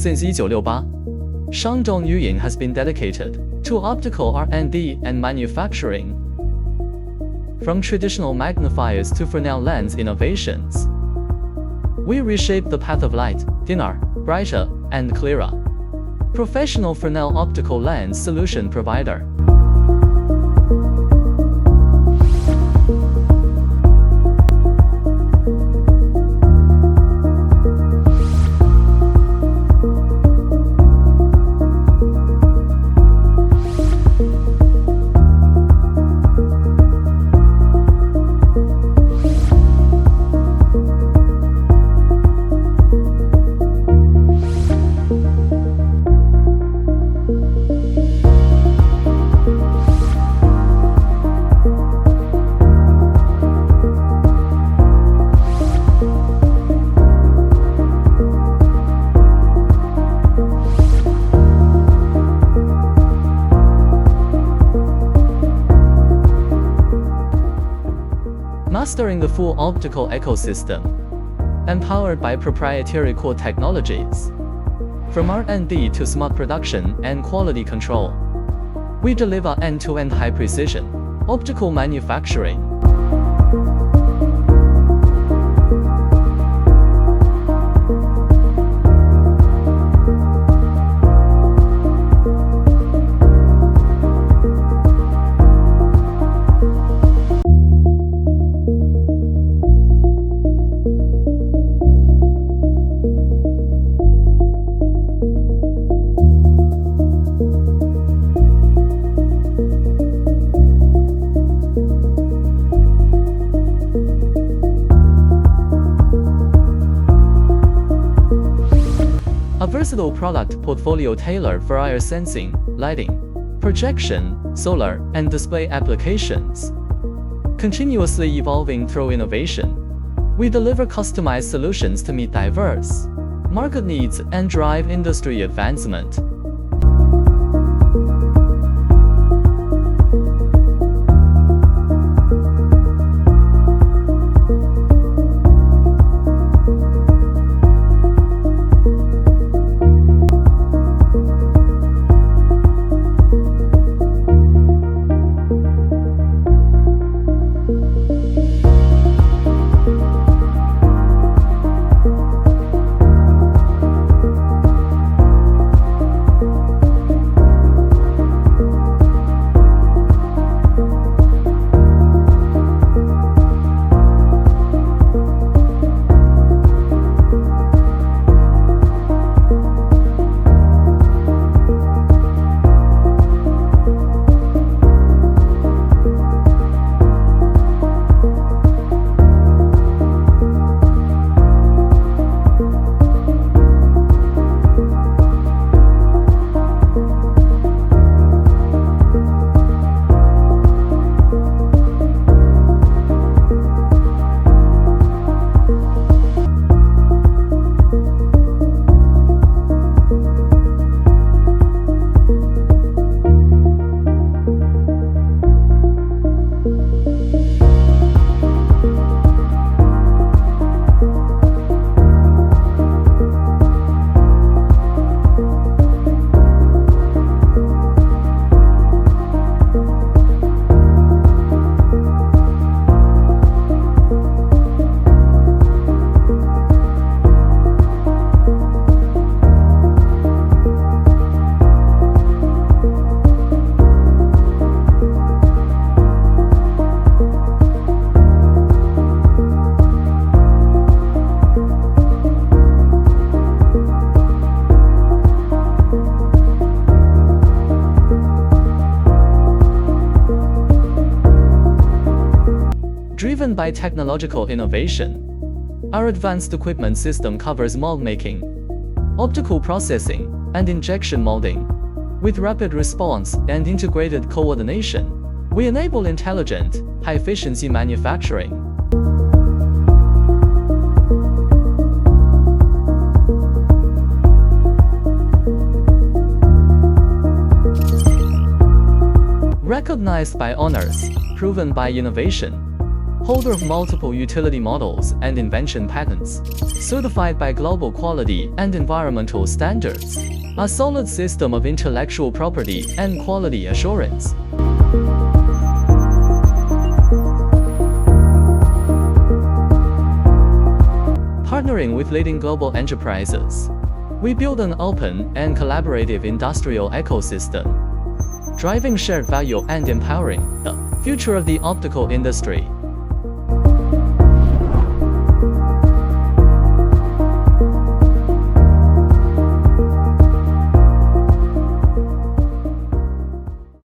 Since 1968, Shandong Yuying has been dedicated to optical R&D and manufacturing. From traditional magnifiers to Fresnel lens innovations, we reshape the path of light, thinner, brighter, and clearer. Professional Fresnel optical lens solution provider. Mastering the full optical ecosystem, empowered by proprietary core technologies. From R&D to smart production and quality control, we deliver end-to-end high-precision optical manufacturing. A versatile product portfolio tailored for IR sensing, lighting, projection, solar, and display applications. Continuously evolving through innovation, we deliver customized solutions to meet diverse market needs and drive industry advancement. Driven by technological innovation, our advanced equipment system covers mold making, optical processing, and injection molding. With rapid response and integrated coordination, we enable intelligent, high-efficiency manufacturing. Recognized by honors, proven by innovation, holder of multiple utility models and invention patents, certified by global quality and environmental standards, a solid system of intellectual property and quality assurance. Partnering with leading global enterprises, we build an open and collaborative industrial ecosystem, driving shared value and empowering the future of the optical industry.